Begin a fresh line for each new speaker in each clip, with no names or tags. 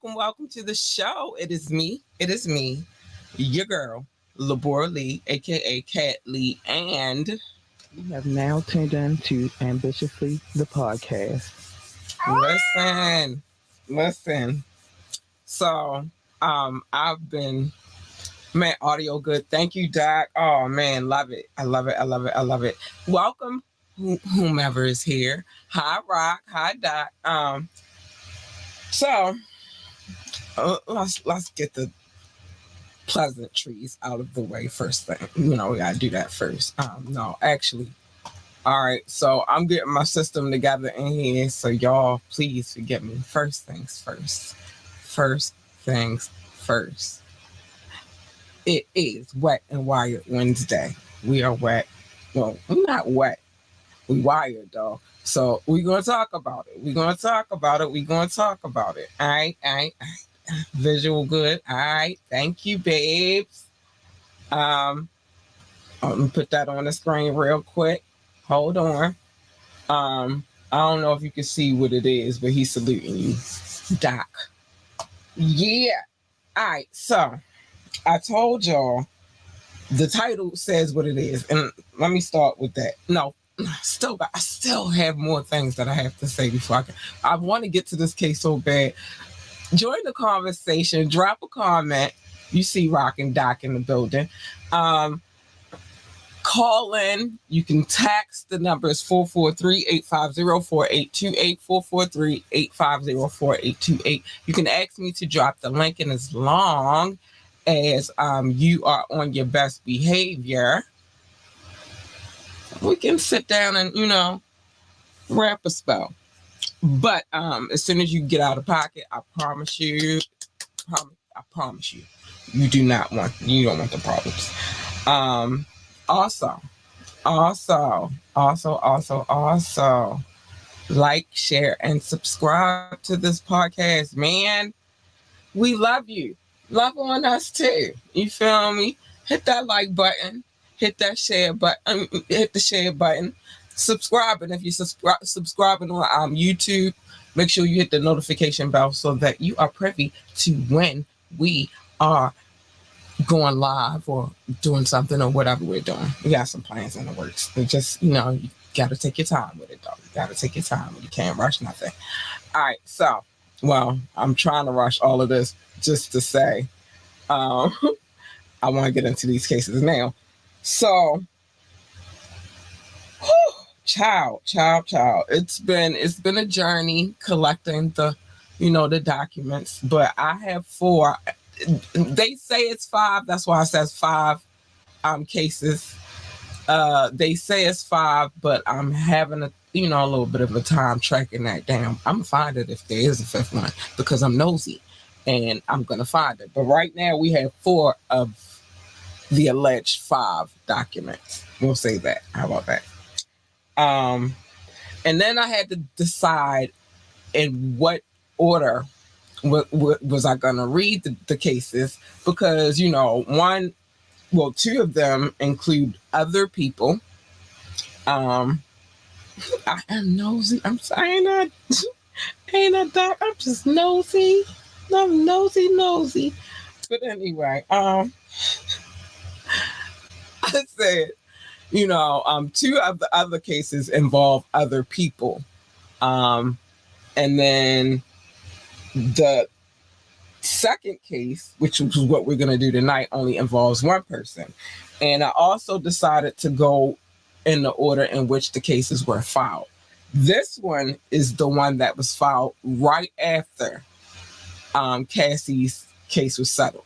welcome to the show. It is me, your girl, Labora Lee, aka Cat Lee, and
You have now tuned in to Ambitiously the podcast.
listen, listen. So, I've been man, audio good. Thank you, Doc. Oh man, love it. I love it. I love it. I love it. Welcome, whomever is here. Hi, Rock. Hi, Doc. So let's get the pleasantries out of the way first thing. We gotta do that first. No, actually, all right. So I'm getting my system together in here. So y'all, please forgive me. First things first. First things first. It is Wet and Wired Wednesday. We are wet. Well, we're not wet. We wired though. So we're gonna talk about it. We're gonna talk about it. We're gonna talk about it. All right, all right. Visual good. All right. Thank you, babes. I'm gonna put that on the screen real quick. Hold on. I don't know if you can see what it is, but he's saluting you, Doc. Yeah. All right. So I told y'all the title says what it is, and let me start with that. No, I still have more things that I have to say before I want to get to this case so bad. Join the conversation. Drop a comment. You see Rock and Doc in the building. Call in. You can text. The number is 443-850-4828, 443-850-4828. You can ask me to drop the link, and as long as you are on your best behavior, we can sit down and, rap a spell. But as soon as you get out of pocket, I promise you, you don't want the problems. Also, like, share, and subscribe to this podcast, man. We love you. Love on us too. You feel me? Hit that like button. Hit that share button. Hit the share button. Subscribe, and if you're subscribing on YouTube, make sure you hit the notification bell so that you are privy to when we are going live or doing something or whatever we're doing. We got some plans in the works. It just, you got to take your time with it, though. You got to take your time. You can't rush nothing. All right, so, I'm trying to rush all of this just to say, I want to get into these cases now. So, child. It's been a journey collecting the documents, but I have 4. They say it's 5. That's why it says 5 cases. They say it's 5, but I'm having a little bit of a time tracking that down. I'm gonna find it if there is a 5th one because I'm nosy, and I'm gonna find it. But right now we have 4 of the alleged 5 documents. We'll say that. How about that? And then I had to decide in what order was I going to read the cases because, 2 of them include other people. I am nosy. I'm sorry, ain't a doc. I'm just nosy. I'm nosy. But anyway, I said, 2 of the other cases involve other people. And then the second case, which is what we're going to do tonight, only involves 1 person. And I also decided to go in the order in which the cases were filed. This one is the one that was filed right after Cassie's case was settled.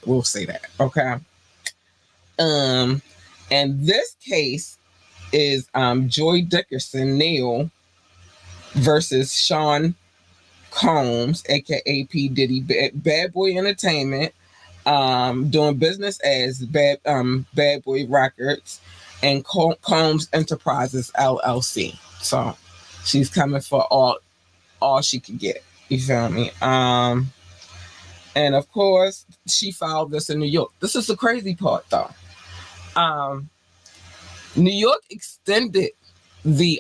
We'll say that. Okay. And this case is Joy Dickerson Neal versus Sean Combs, aka P. Diddy, Bad Boy Entertainment, doing business as Bad Boy Records and Combs Enterprises LLC. So she's coming for all she could get. You feel me? And of course, she filed this in New York. This is the crazy part, though. New York extended the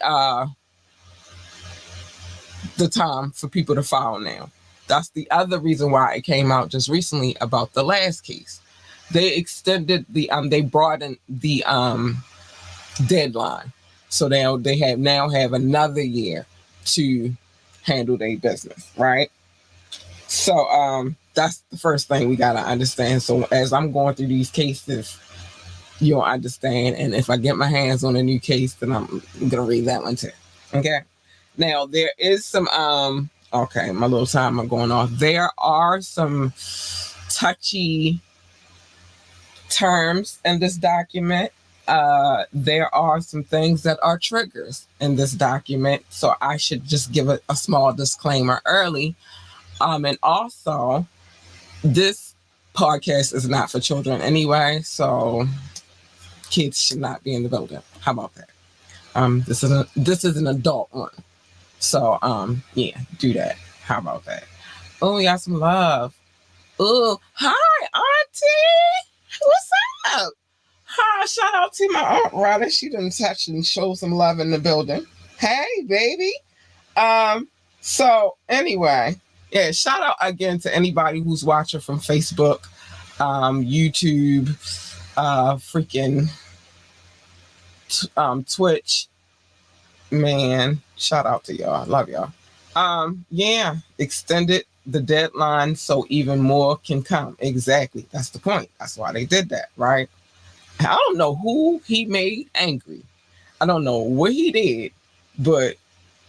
time for people to file now. That's the other reason why it came out just recently about the last case. They extended they broadened the deadline, so they now have another year to handle their business, right? So that's the first thing we gotta understand. So as I'm going through these cases, you'll understand. And if I get my hands on a new case, then I'm gonna read that one too. Okay. Now there is some okay, my little timer going off. There are some touchy terms in this document. There are some things that are triggers in this document, so I should just give a small disclaimer early. And also, this podcast is not for children anyway, so kids should not be in the building. How about that? This is an adult one, so yeah, do that. How about that? Oh, we got some love. Oh, hi, Auntie. What's up? Hi, shout out to my Aunt Rada. She done touch and show some love in the building. Hey, baby. So anyway, yeah, shout out again to anybody who's watching from Facebook, YouTube, freaking Twitch. Man, shout out to y'all. Love y'all. Yeah, extended the deadline so even more can come. Exactly. That's the point. That's why they did that, right? I don't know who he made angry. I don't know what he did, but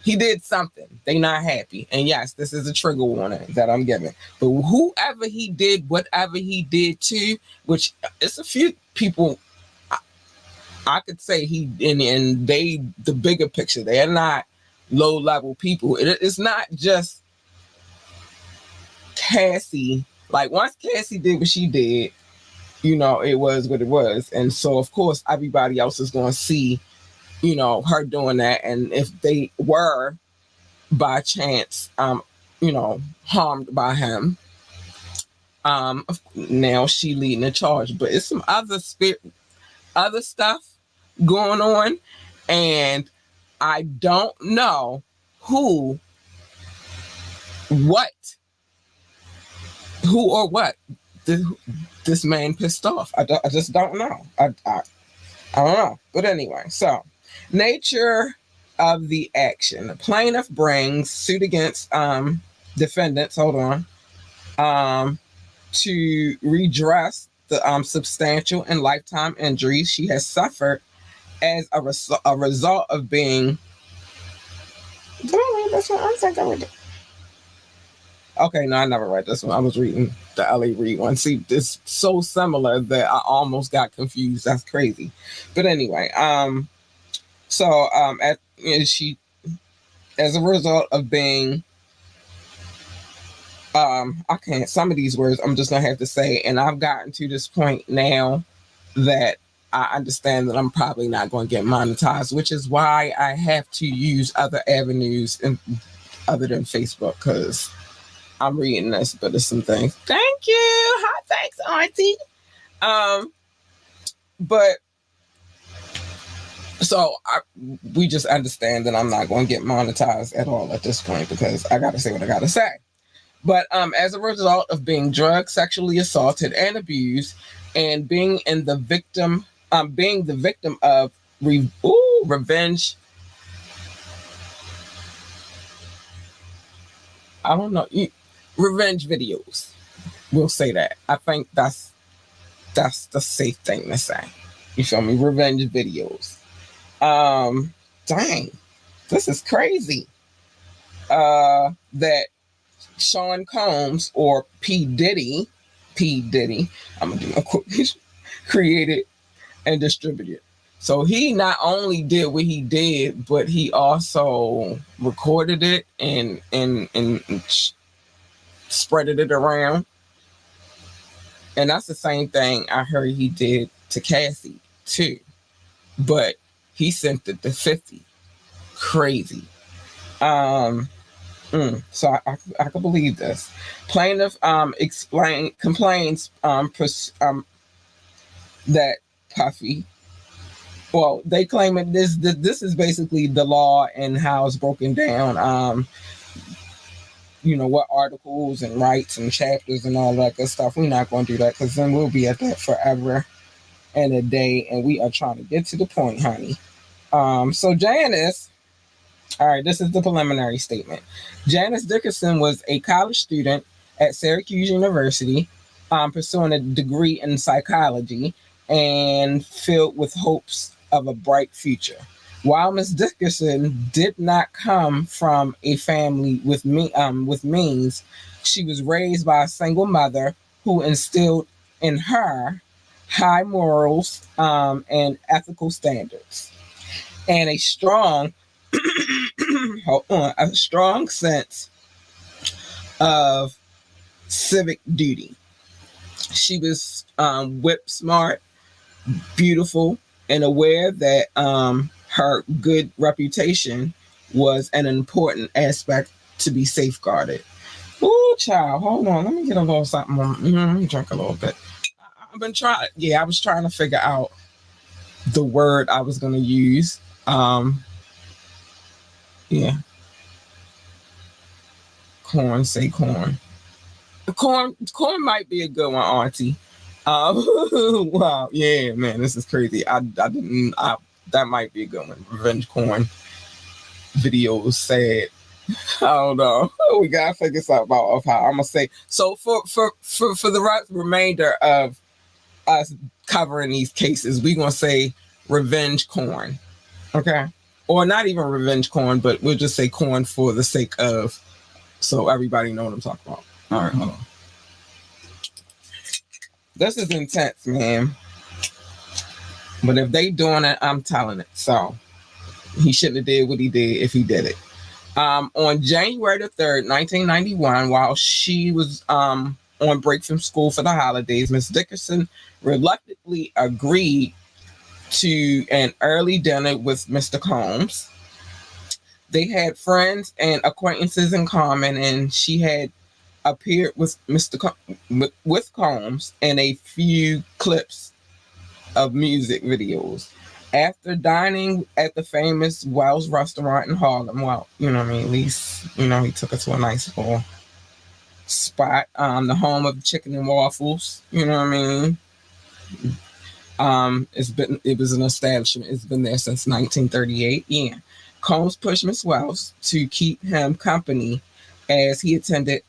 he did something. They not happy. And yes, this is a trigger warning that I'm giving. But whoever he did, whatever he did to, which it's a few people I could say and they, the bigger picture, they're not low level people. It's not just Cassie. Like once Cassie did what she did, you know, it was what it was. And so, of course, everybody else is going to see, you know, her doing that. And if they were by chance, you know, harmed by him, now she leading the charge. But it's some other stuff going on. And I don't know who or what this man pissed off. I just don't know. I don't know. But anyway, so nature of the action. The plaintiff brings suit against defendants, to redress the substantial and lifetime injuries she has suffered as a result of being... Did I read this one? I think I read it. Okay, no, I never read this one. I was reading the L.A. Reid one. See, it's so similar that I almost got confused. That's crazy. But anyway, she, as a result of being, some of these words I'm just gonna have to say, and I've gotten to this point now that I understand that I'm probably not going to get monetized, which is why I have to use other avenues other than Facebook, because I'm reading this, but there's some things. Thank you. Hi, thanks, Auntie. But so we just understand that I'm not going to get monetized at all at this point because I got to say what I got to say. But as a result of being drugged, sexually assaulted, and abused, and being the victim of revenge. I don't know. Revenge videos. We'll say that. I think that's the safe thing to say. You feel me? Revenge videos. Dang. This is crazy. That Sean Combs, or P. Diddy, I'm going to do a quotation, created and distributed. So he not only did what he did, but he also recorded it and spreaded it around. And that's the same thing I heard he did to Cassie too. But he sent it to 50. Crazy. So I can believe this. Plaintiff complains that Puffy, well, they claim that this is basically the law and how it's broken down. what articles and rights and chapters and all that good stuff. We're not going to do that because then we'll be at that forever and a day. And we are trying to get to the point, honey. So Janice, all right, this is the preliminary statement. Janice Dickerson was a college student at Syracuse University, pursuing a degree in psychology and filled with hopes of a bright future. While Miss Dickerson did not come from a family with means, she was raised by a single mother who instilled in her high morals and ethical standards, and a strong a strong sense of civic duty. She was whip smart, beautiful, and aware that her good reputation was an important aspect to be safeguarded. Ooh, child, hold on. Let me get a little something on. Let me drink a little bit. I was trying to figure out the word I was going to use. Yeah. Corn, say corn. Corn might be a good one, Auntie. Wow, yeah, man, this is crazy. That might be a good one. Revenge corn videos sad. I don't know. We gotta figure something out of how I'm gonna say. So for the remainder of us covering these cases, we're gonna say revenge corn. Okay. Or not even revenge corn, but we'll just say corn for the sake of, so everybody know what I'm talking about. All right, hold on. This is intense, man. But if they doing it, I'm telling it. So he shouldn't have did what he did if he did it. On January the 3rd, 1991, while she was on break from school for the holidays, Miss Dickerson reluctantly agreed to an early dinner with Mr. Combs. They had friends and acquaintances in common, and she had appeared with with Combs in a few clips of music videos. After dining at the famous Wells restaurant in Harlem, well, at least, he took her to a nice little spot, the home of chicken and waffles, it was an establishment. It's been there since 1938. Yeah. Combs pushed Miss Wells to keep him company as he attended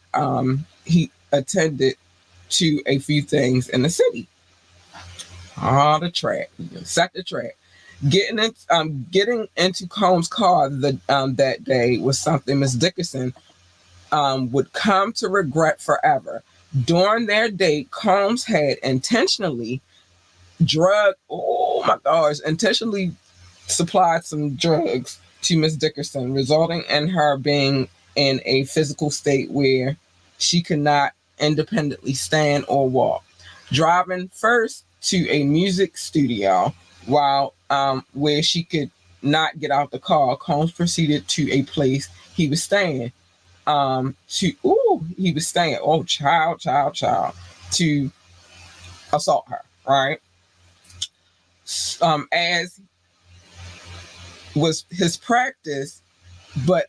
to a few things in the city. The track. Set the track. Getting into Combs' car that day was something Miss Dickerson would come to regret forever. During their date, Combs had intentionally supplied some drugs to Miss Dickerson, resulting in her being in a physical state where she could not independently stand or walk. Driving first to a music studio while where she could not get out the car, Combs proceeded to a place he was staying. To assault her, right? As was his practice, but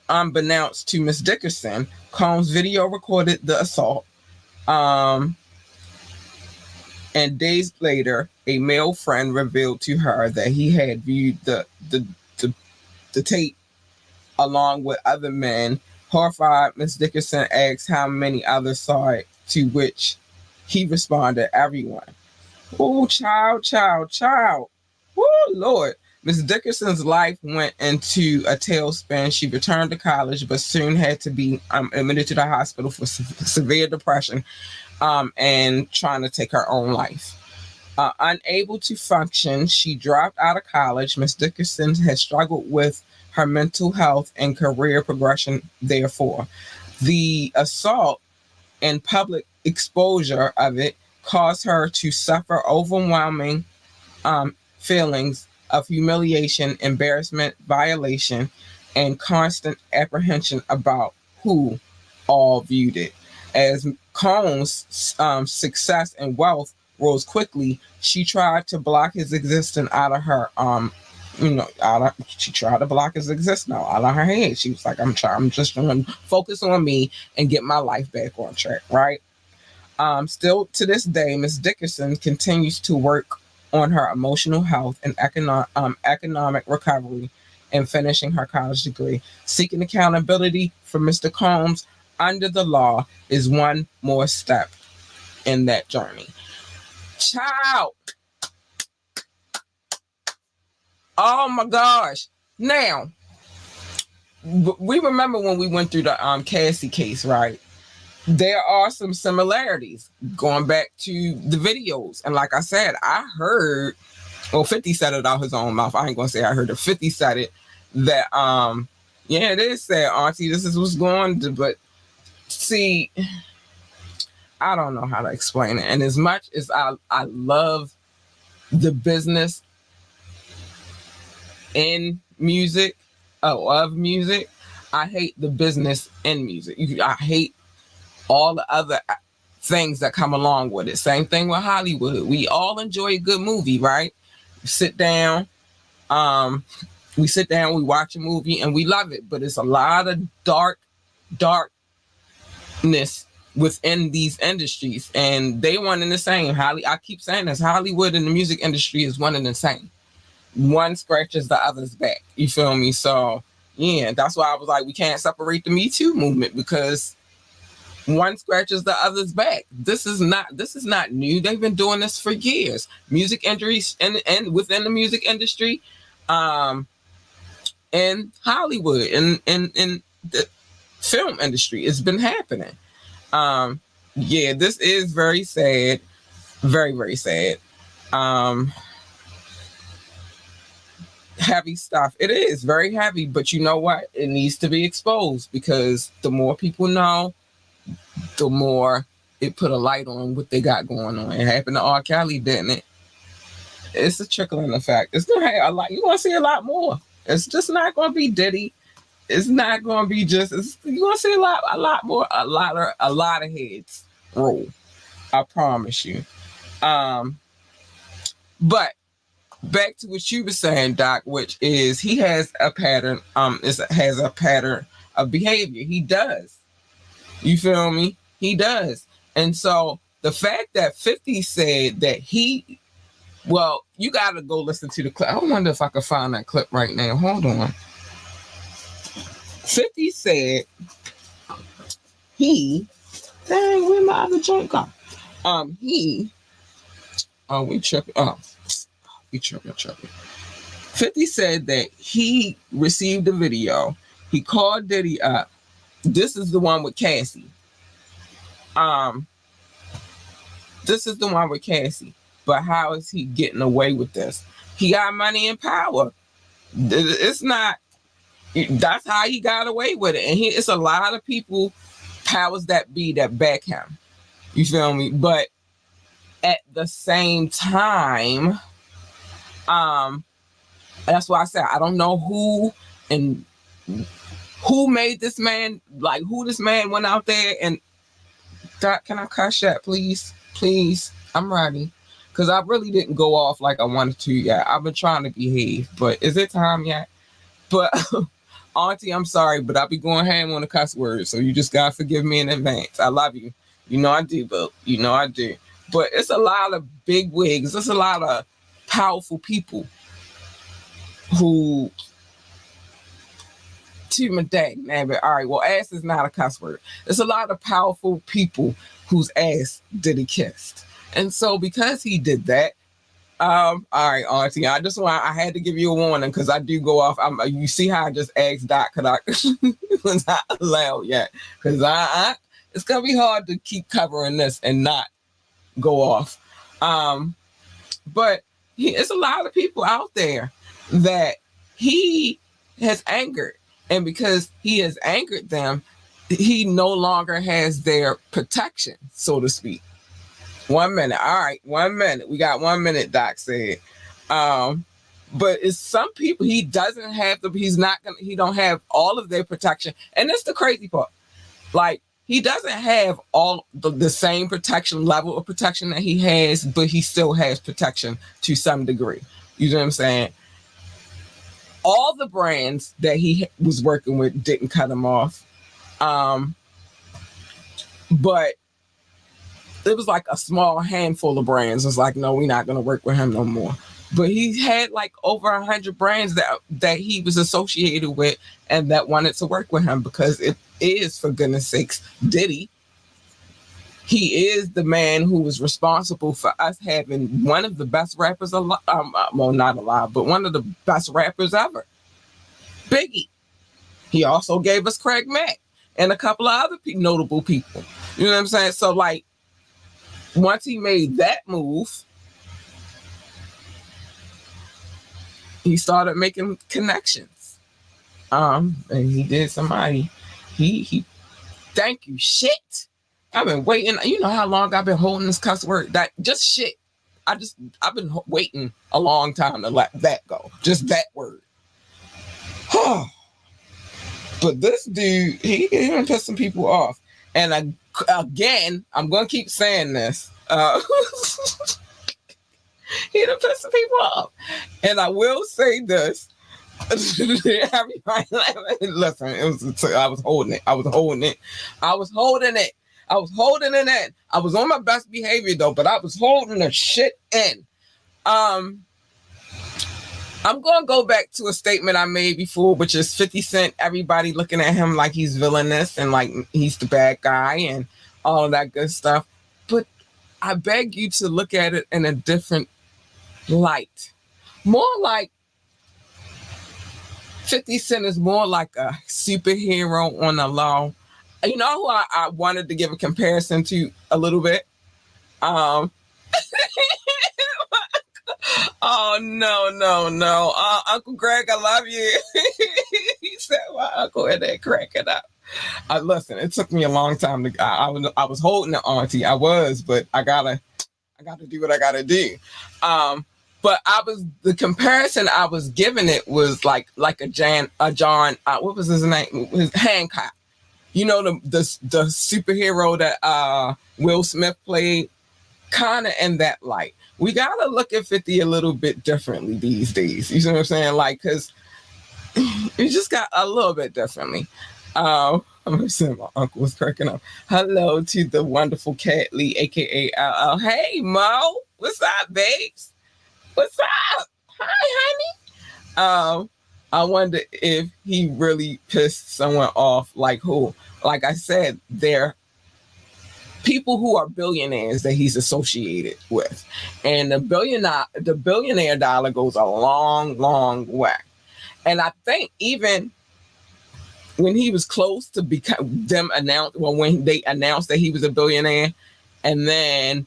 unbeknownst to Miss Dickerson, Combs video recorded the assault. And days later, a male friend revealed to her that he had viewed the tape along with other men. Horrified, Miss Dickerson asked how many others saw it, to which he responded, everyone. Oh, child. Oh, Lord. Miss Dickerson's life went into a tailspin. She returned to college, but soon had to be admitted to the hospital for severe depression and trying to take her own life. Unable to function, she dropped out of college. Miss Dickerson has struggled with her mental health and career progression. Therefore, the assault and public exposure of it caused her to suffer overwhelming feelings of humiliation, embarrassment, violation, and constant apprehension about who all viewed it. As Combs' success and wealth rose quickly, she tried to block his existence out of her she tried to block his existence out of her head. She was like, I'm just trying to focus on me and get my life back on track, right? Still to this day, Miss Dickerson continues to work on her emotional health and economic recovery and finishing her college degree. Seeking accountability for Mr. Combs under the law is one more step in that journey. Child. Oh my gosh. Now, we remember when we went through the Cassie case, right? There are some similarities going back to the videos. And like I said, I heard, 50 said it out his own mouth. I ain't gonna say I heard it. 50 said it that yeah, it is sad, Auntie. This is what's going on. But see, I don't know how to explain it. And as much as I love the business in music, of music, I hate the business in music. I hate all the other things that come along with it. Same thing with Hollywood. We all enjoy a good movie, right? Sit down, we watch a movie and we love it, but it's a lot of darkness within these industries, and they one and the same. I keep saying this, Hollywood and the music industry is one and the same. One scratches the other's back. You feel me? So yeah, that's why I was like, we can't separate the Me Too movement, because one scratches the other's back. This is not new. They've been doing this for years. Music injuries and within the music industry, in Hollywood, in the film industry, it's been happening. Yeah, this is very sad. Very, very sad. Heavy stuff. It is very heavy, but you know what? It needs to be exposed, because the more people know, the more it put a light on what they got going on. It happened to R. Kelly, didn't it? It's a trickling effect. It's gonna have a lot. You're gonna see a lot more. It's just not gonna be Diddy. It's not gonna be just. You're gonna see a lot more. A lot of heads roll. I promise you. But back to what you were saying, Doc, which is he has a pattern. Has a pattern of behavior. He does. You feel me? He does. And so the fact that 50 said that you got to go listen to the clip. I wonder if I can find that clip right now. Hold on. 50 said where my other joint go? We tripping. We tripping. 50 said that he received the video. He called Diddy up. This is the one with Cassie. This is the one with Cassie. But how is he getting away with this? He got money and power. It's not. That's how he got away with it. And it's a lot of people, powers that be, that back him. You feel me? But at the same time, that's why I said I don't know who made this man, like who this man went out there and Doc, can I cuss that, please? Please. I'm ready. Because I really didn't go off like I wanted to yet. I've been trying to behave, but is it time yet? But Auntie, I'm sorry, but I'll be going ham on the cuss words, so you just gotta forgive me in advance. I love you. You know I do, but you know I do. But it's a lot of big wigs. It's a lot of powerful people who to my dang man, but all right, well, ass is not a cuss word. There's a lot of powerful people whose ass Diddy kissed. And so because he did that, all right, Auntie, I had to give you a warning because I do go off. You see how I just asked Doc, could I was not allowed yet? Because it's gonna be hard to keep covering this and not go off. But it's a lot of people out there that he has angered. And because he has angered them, he no longer has their protection, so to speak. 1 minute. All right, 1 minute. We got 1 minute, Doc said. But it's some people he doesn't have he don't have all of their protection. And that's the crazy part. Like, he doesn't have all the same protection level of protection that he has, but he still has protection to some degree. You know what I'm saying? all the brands that he was working with didn't cut him off. But it was like a small handful of brands. It was like, no, we're not going to work with him no more. But he had like over 100 brands that he was associated with and that wanted to work with him because it is, for goodness sakes, Diddy. He is the man who was responsible for us having one of the best rappers alive. Well, not alive, but one of the best rappers ever. Biggie. He also gave us Craig Mack and a couple of other notable people. You know what I'm saying? So, like, once he made that move, he started making connections. And he did somebody. He thank you, shit. I've been waiting. You know how long I've been holding this cuss word? That just shit. I've been waiting a long time to let that go. Just that word. But this dude, he done pissed some people off. And again, I'm going to keep saying this. He done pissed some people off. And I will say this. Everybody, listen, I was holding it. I was holding it in. I was on my best behavior though, but I was holding the shit in. I'm going to go back to a statement I made before, which is 50 Cent, everybody looking at him like he's villainous and like he's the bad guy and all of that good stuff. But I beg you to look at it in a different light. More like 50 Cent is more like a superhero on the low. You know who I wanted to give a comparison to a little bit? Oh, no. Uncle Greg, I love you. He said, my uncle and that cracking up. Listen, it took me a long time to. I was holding it, Auntie. I was, but I gotta do what I gotta do. But the comparison I was giving it was like a John. What was his name? Hancock. You know the superhero that Will Smith played, kind of in that light. We gotta look at 50 a little bit differently these days. You see what I'm saying? Like, cause you just got a little bit differently. I'm gonna say my uncle was cracking up. Hello to the wonderful Cat Lee, aka LL. Hey Mo, what's up, babes? What's up? Hi, honey. I wonder if he really pissed someone off. Like who? Like I said, they're people who are billionaires that he's associated with. And the billionaire dollar goes a long, long way. And I think even when he was close to when they announced that he was a billionaire, and then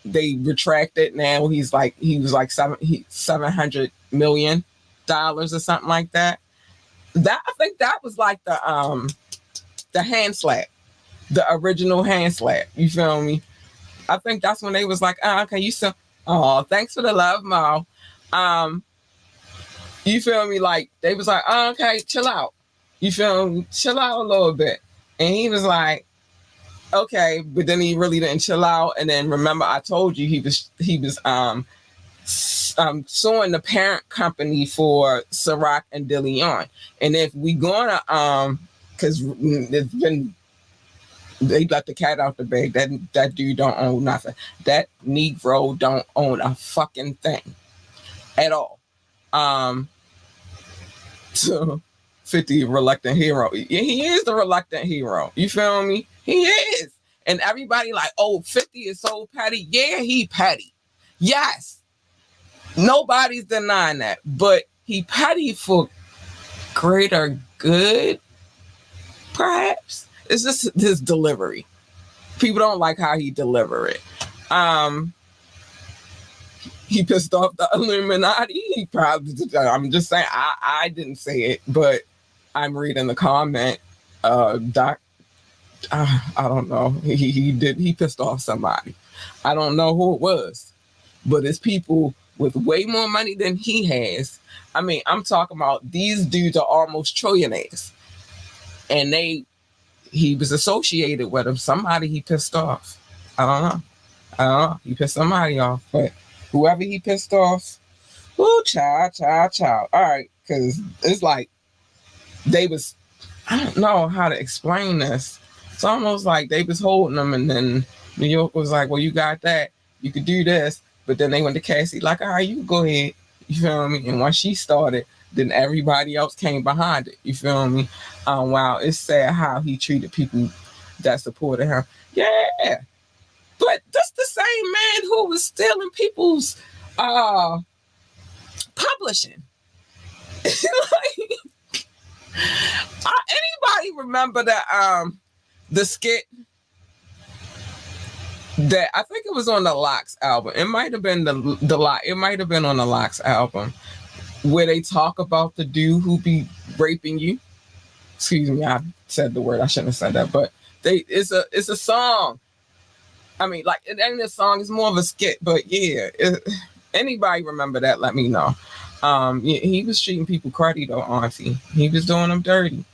they retracted. Now he was like $700 million or something like that. I think that was like the hand slap, the original hand slap. You feel me? I think that's when they was like, okay, thanks for the love, Mo. You feel me? Like they was like, okay, chill out. You feel me? Chill out a little bit. And he was like, okay, but then he really didn't chill out. And then remember, I told you he was suing the parent company for Ciroc and DeLeon. And if we gonna because it's been, they let the cat out the bag. That dude don't own nothing. That Negro don't own a fucking thing at all. So 50 reluctant hero. He is the reluctant hero. You feel me? He is. And everybody like, oh, 50 is so petty. Yeah, he petty. Yes. Nobody's denying that. But he petty for greater good, perhaps. It's just his delivery. People don't like how he deliver it. He pissed off the Illuminati. He probably, I'm just saying, I didn't say it, but I'm reading the comment. I don't know. He pissed off somebody. I don't know who it was, but it's people with way more money than he has. I mean, I'm talking about these dudes are almost trillionaires, and he was associated with them. Somebody he pissed off. I don't know. He pissed somebody off, but whoever he pissed off, ooh, child. All right. because it's like they was, I don't know how to explain this. It's almost like they was holding them, and then New York was like, well, you got that, you could do this. But then they went to Cassie like, all right, you go ahead. You feel me? And once she started, then everybody else came behind it. You feel me? Wow, it's sad how he treated people that supported him. Yeah. But that's the same man who was stealing people's publishing. Like, anybody remember that the skit that I think it was on the Lox album? It might have been it might have been on the Lox album, where they talk about the dude who be raping you. Excuse me, I said the word, I shouldn't have said that, but it's a song. I mean, like, it ain't a song, it's more of a skit, but yeah, anybody remember that, let me know. Yeah, he was treating people cruddy though, auntie. He was doing them dirty.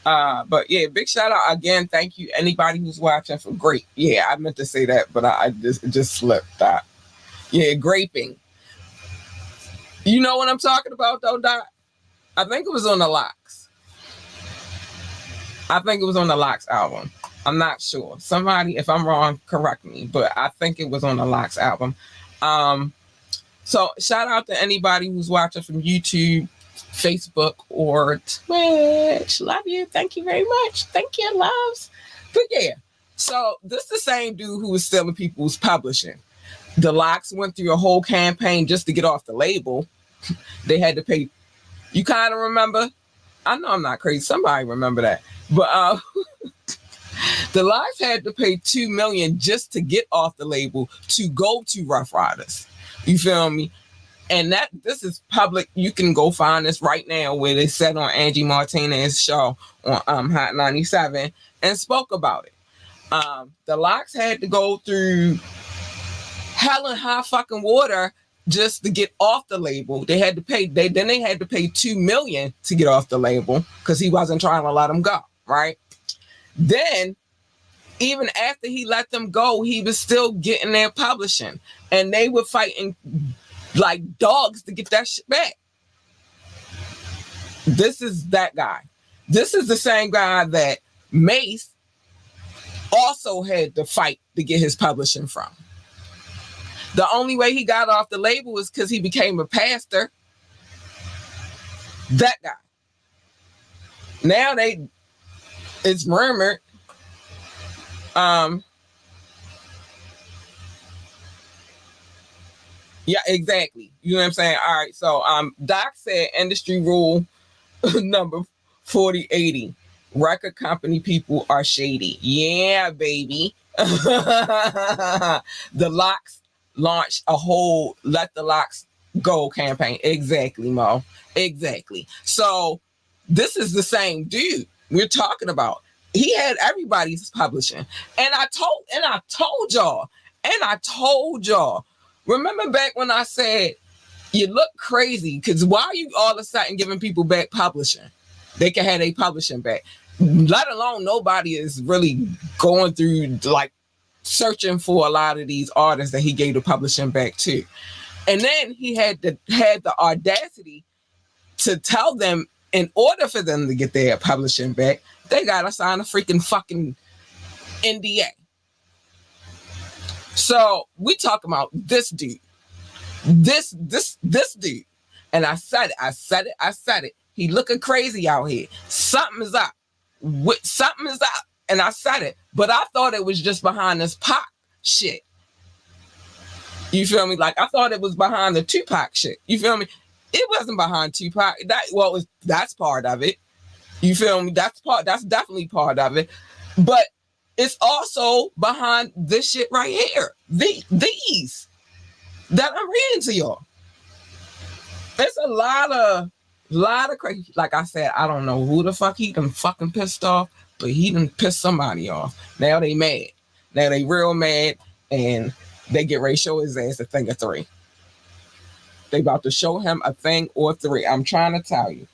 But yeah, big shout out again. Thank you anybody who's watching for great. Yeah, I meant to say that, but I just slipped that. Yeah, graping. You know what I'm talking about though, Doc? I think it was on the Lox. I think it was on the Lox album. I'm not sure. Somebody, if I'm wrong, correct me. But I think it was on the Lox album. So shout out to anybody who's watching from YouTube, Facebook, or Twitch. Love you. Thank you very much. Thank you, loves. But yeah, so this is the same dude who was stealing people's publishing. The Lox went through a whole campaign just to get off the label. They had to pay. You kind of remember? I know I'm not crazy. Somebody remember that. But the Lox had to pay $2 million just to get off the label to go to Rough Riders. You feel me? And this is public. You can go find this right now, where they said on Angie Martinez's show on Hot 97 and spoke about it. The Lox had to go through hell and high fucking water just to get off the label. They had to pay. They had to pay $2 million to get off the label because he wasn't trying to let them go. Right. Then, even after he let them go, he was still getting their publishing, and they were fighting like dogs to get that shit back. This is that guy. This is the same guy that Mace also had to fight to get his publishing from. The only way he got off the label was because he became a pastor. That guy. Now it's rumored. Yeah, exactly. You know what I'm saying? All right. So Doc said industry rule number 4080. Record company people are shady. Yeah, baby. The Lox launched a whole Let the Lox Go campaign. Exactly, Mo. Exactly. So this is the same dude we're talking about. He had everybody's publishing. And I told y'all. Remember back when I said, you look crazy, because why are you all of a sudden giving people back publishing? They can have their publishing back. Let alone nobody is really going through, like, searching for a lot of these artists that he gave the publishing back to. And then he had the audacity to tell them, in order for them to get their publishing back, they gotta sign a freaking fucking NDA. So we talking about this dude. This dude. And I said it. He looking crazy out here. Something is up. And I said it. But I thought it was just behind this Pac shit. You feel me? Like, I thought it was behind the Tupac shit. You feel me? It wasn't behind Tupac. That's part of it. You feel me? That's definitely part of it. But it's also behind this shit right here. These that I'm reading to y'all. It's a lot of crazy. Like I said, I don't know who the fuck he done fucking pissed off, but he done pissed somebody off. Now they mad. Now they real mad, and they get ready to show his ass a thing of 3. They about to show him a thing or 3. I'm trying to tell you.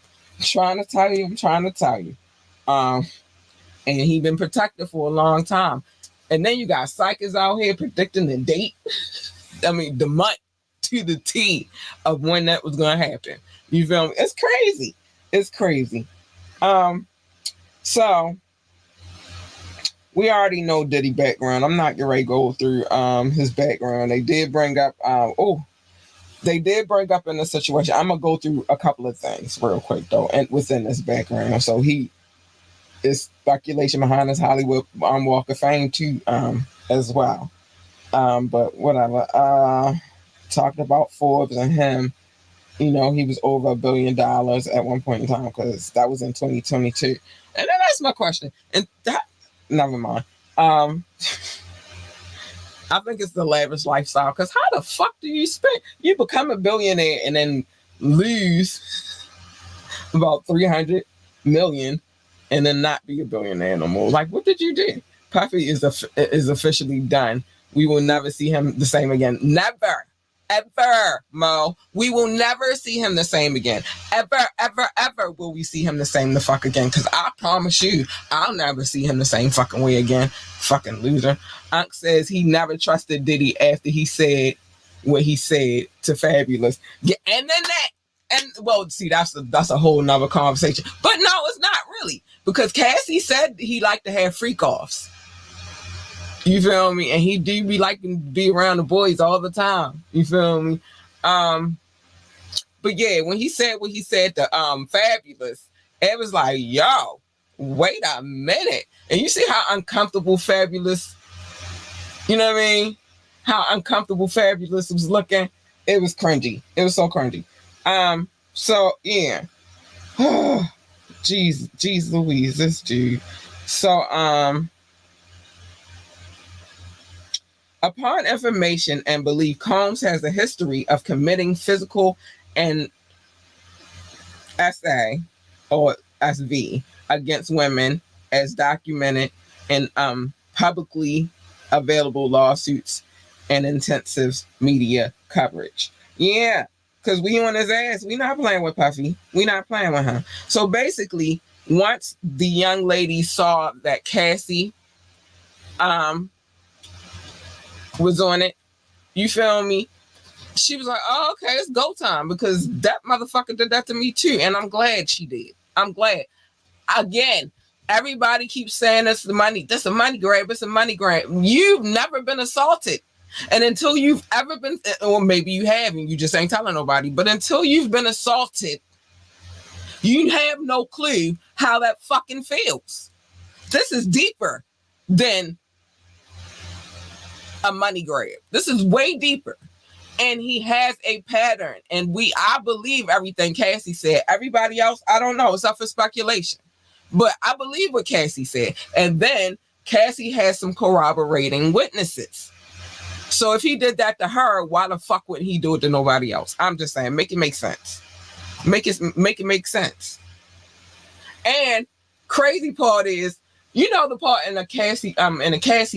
And he been protected for a long time. And then you got psychers out here predicting the date. I mean, the month to the T of when that was gonna happen. You feel me? It's crazy. It's crazy. So we already know Diddy background. I'm not gonna go through his background. They did bring up in the situation. I'm gonna go through a couple of things real quick though, and within this background. So he is speculation behind his Hollywood Walk of Fame too, as well. But whatever. Talking about Forbes and him, you know, he was over $1 billion at one point in time because that was in 2022. And then that's my question. And that, never mind. I think it's the lavish lifestyle. Because how the fuck do you spend? You become a billionaire and then lose about 300 million and then not be a billionaire no more. Like, what did you do? Puffy is officially done. We will never see him the same again. Never. Ever, Mo. We will never see him the same again. Ever, ever, ever will we see him the same the fuck again. Because I promise you, I'll never see him the same fucking way again. Fucking loser. Unc says he never trusted Diddy after he said what he said to Fabulous. Yeah, and then that. And, well, see, that's a whole nother conversation. But no, it's not really. Because Cassie said he liked to have freak-offs. You feel me? And he do be liking to be around the boys all the time. You feel me? But yeah, when he said what he said to Fabulous, it was like, yo, wait a minute. And you see how uncomfortable Fabulous, you know what I mean? How uncomfortable Fabulous was looking. It was cringy. It was so cringy. So yeah. Jeez Louise, this dude. So upon information and belief, Combs has a history of committing physical and SA or SV against women as documented in publicly available lawsuits and intensive media coverage. Yeah, because we on his ass. We not playing with Puffy. We not playing with him. So basically, once the young lady saw that Cassie was on it, you feel me? She was like, oh, okay, it's go time because that motherfucker did that to me too. And I'm glad she did. I'm glad. Again, everybody keeps saying it's the money. That's a money grab. It's a money grab. You've never been assaulted. And until you've ever been, or maybe you have and you just ain't telling nobody, but until you've been assaulted, you have no clue how that fucking feels. This is deeper than a money grab. This is way deeper. And he has a pattern. And I believe everything Cassie said. Everybody else, I don't know. It's up for speculation. But I believe what Cassie said. And then Cassie has some corroborating witnesses. So if he did that to her, why the fuck wouldn't he do it to nobody else? I'm just saying, make it make sense. Make it make sense. And crazy part is, you know, the part in the Cassie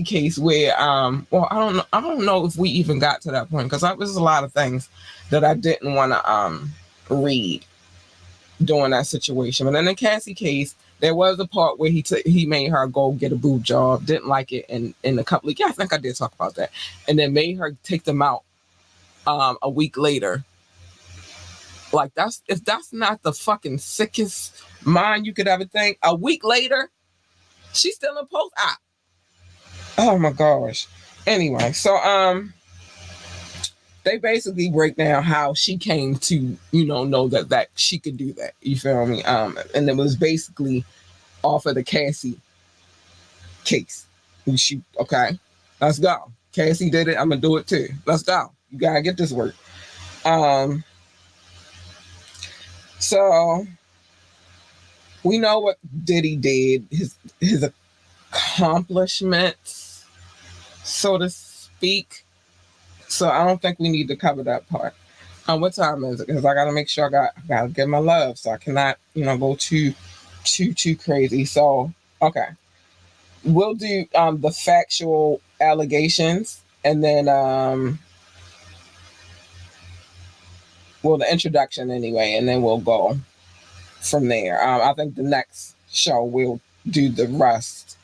case where well, I don't know if we even got to that point because there's a lot of things that I didn't want to read during that situation. But in the Cassie case, there was a part where he made her go get a boob job, didn't like it, and in a couple of I think I did talk about that, and then made her take them out a week later. Like if that's not the fucking sickest mind you could ever think. A week later, she's still in post-op. Oh my gosh. Anyway, so they basically break down how she came to, know that she could do that. You feel me? And it was basically off of the Cassie case. Okay, let's go. Cassie did it. I'm gonna do it too. Let's go. You gotta get this work. So we know what Diddy did, his accomplishments, so to speak. So I don't think we need to cover that part. What time is it? Because I gotta make sure I gotta get my love, so I cannot, go too crazy. So okay, we'll do the factual allegations, and then the introduction anyway, and then we'll go from there. I think the next show we'll do the rest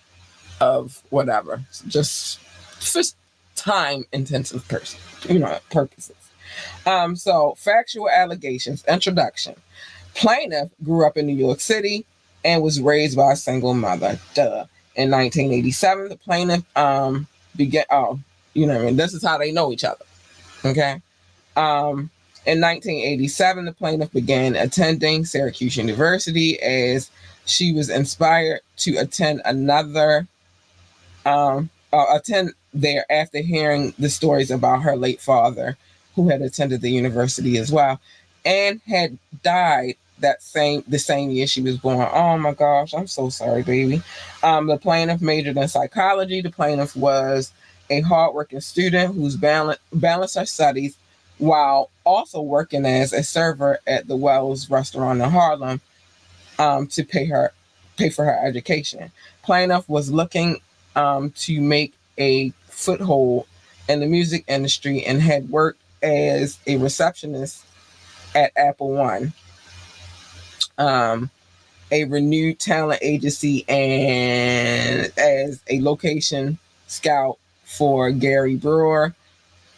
of whatever, just for time intensive purposes. So factual allegations. Introduction. Plaintiff grew up in New York City and was raised by a single mother. Duh. In 1987, the plaintiff began. Oh, you know what I mean? This is how they know each other. Okay. In 1987, the plaintiff began attending Syracuse University as she was inspired to attend there after hearing the stories about her late father, who had attended the university as well, and had died the same year she was born. Oh my gosh, I'm so sorry, baby. The plaintiff majored in psychology. The plaintiff was a hardworking student who's balanced her studies while also working as a server at the Wells restaurant in Harlem to pay for her education. Plaintiff was looking to make a foothold in the music industry and had worked as a receptionist at Apple One, a renewed talent agency, and as a location scout for Gary Brewer,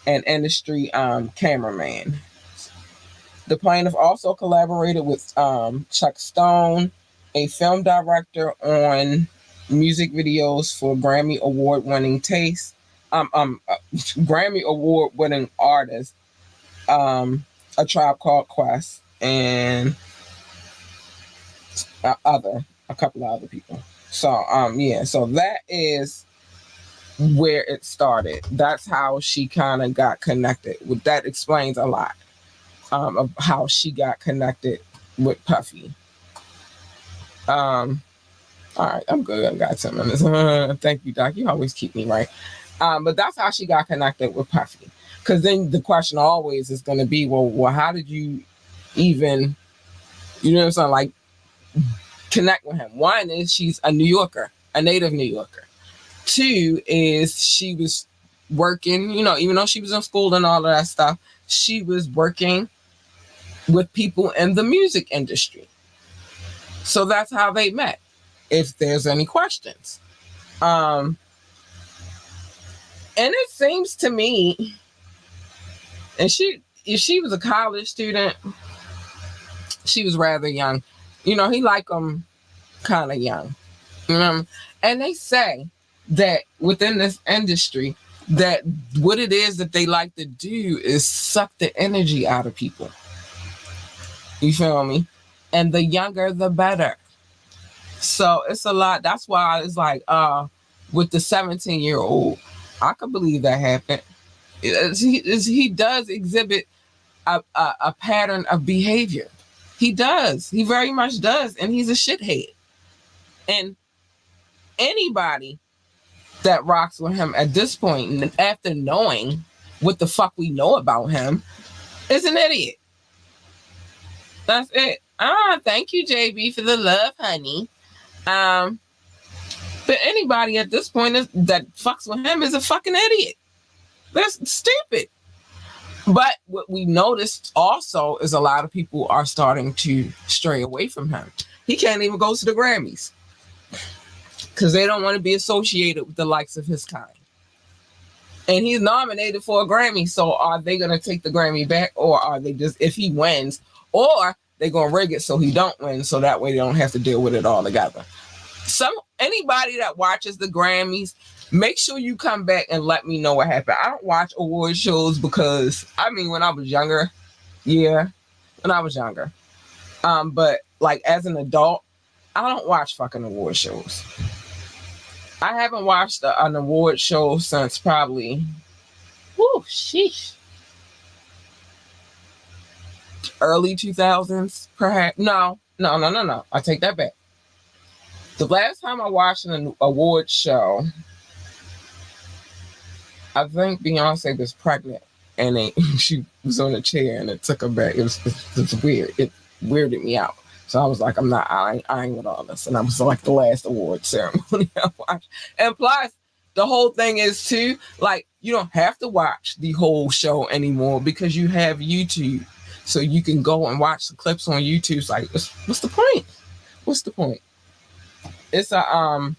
an industry cameraman. The plaintiff also collaborated with Chuck Stone, a film director, on music videos for Grammy Award-winning Grammy Award-winning artists, A Tribe Called Quest, and a couple of other people. So so that is where it started. That's how she kind of got connected. That explains a lot of how she got connected with Puffy. All right, I'm good. I got 10 minutes. Thank you, Doc. You always keep me right. But that's how she got connected with Puffy. Because then the question always is going to be, well, how did you even, you know what I'm saying, like, connect with him? One is she's a New Yorker, a native New Yorker. Two is she was working, even though she was in school and all of that stuff, she was working with people in the music industry. So that's how they met, if there's any questions. And it seems to me, and if she was a college student, she was rather young. He liked them kind of young. And they say that within this industry, that what it is that they like to do is suck the energy out of people. You feel me? And the younger, the better. So it's a lot. That's why it's like, with the 17-year-old, I could believe that happened. He does exhibit a pattern of behavior. He does. He very much does. And he's a shithead. And anybody that rocks with him at this point, after knowing what the fuck we know about him, is an idiot. That's it. Thank you, JB, for the love, honey. But anybody at this point that fucks with him is a fucking idiot. That's stupid. But what we noticed also is a lot of people are starting to stray away from him. He can't even go to the Grammys because they don't want to be associated with the likes of his kind. And he's nominated for a Grammy. So are they going to take the Grammy back, or are they just, if he wins, or they're going to rig it so he don't win, so that way they don't have to deal with it all together. Anybody that watches the Grammys, make sure you come back and let me know what happened. I don't watch award shows because, when I was younger, but like as an adult, I don't watch fucking award shows. I haven't watched an award show since probably, early 2000s, perhaps. No. I take that back. The last time I watched an award show, I think Beyonce was pregnant and she was on a chair and it took her back. It was weird. It weirded me out. So I was like, I ain't with all this. And I was like the last award ceremony I watched. And plus, the whole thing is too, like, you don't have to watch the whole show anymore because you have YouTube. So you can go and watch the clips on YouTube. It's like, what's the point? What's the point? It's a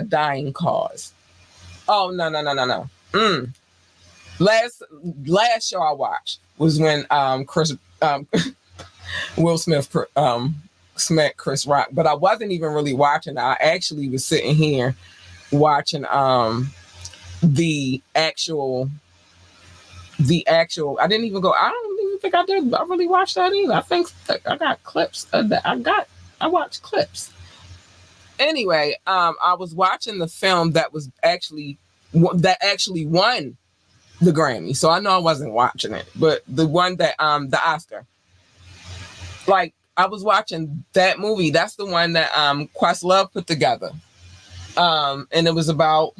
dying cause. Oh, no. Last show I watched was when Will Smith smacked Chris Rock, but I wasn't even really watching. I actually was sitting here watching the actual. I didn't even go. I don't even think I did. I really watched that either. I think I got clips of that. I watched clips. Anyway, I was watching the film that actually won the Grammy. So I know I wasn't watching it, but the one that the Oscar. Like, I was watching that movie. That's the one that Questlove put together. And it was about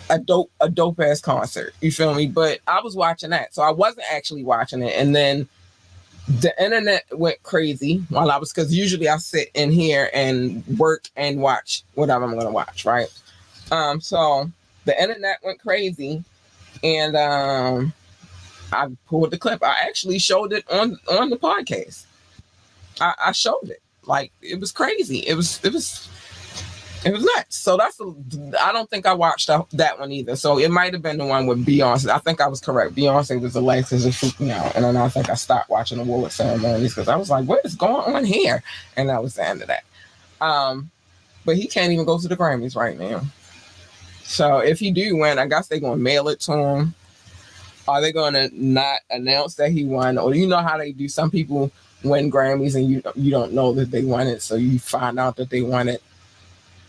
a dope ass concert. You feel me? But I was watching that. So I wasn't actually watching it. And then the internet went crazy while I was, because usually I sit in here and work and watch whatever I'm gonna watch, right? So the internet went crazy, and I pulled the clip. I actually showed it on the podcast. I showed it. Like, it was crazy. It was nuts. So I don't think I watched that one either. So it might have been the one with Beyonce. I think I was correct. Beyonce was the last because it freaked me out. And then I think I stopped watching the award ceremonies because I was like, what is going on here? And that was the end of that. But he can't even go to the Grammys right now. So if he do win, I guess they're going to mail it to him. Are they going to not announce that he won? Or you know how they do, some people win Grammys and you don't know that they won it, so you find out that they won it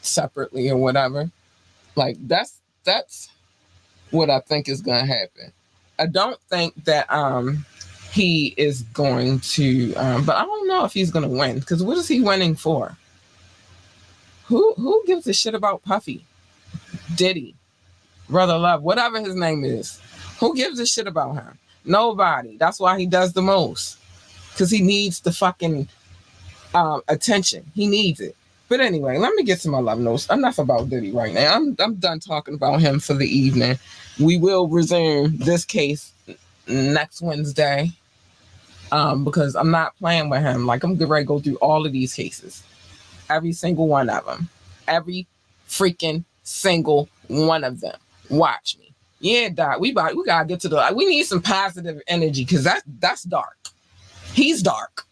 separately or whatever. Like, that's what I think is going to happen. I don't think that he is going to, but I don't know if he's going to win, because what is he winning for? Who gives a shit about Puffy, Diddy, Brother Love, whatever his name is? Who gives a shit about him? Nobody. That's why he does the most, because he needs the fucking attention. He needs it. But anyway, let me get to my love notes. Enough about Diddy right now. I'm done talking about him for the evening. We will resume this case next Wednesday, because I'm not playing with him. Like, I'm getting ready to go through all of these cases. Every single one of them. Every freaking single one of them. Watch me. Yeah, Doc, we gotta get to we need some positive energy, because that's dark. He's dark.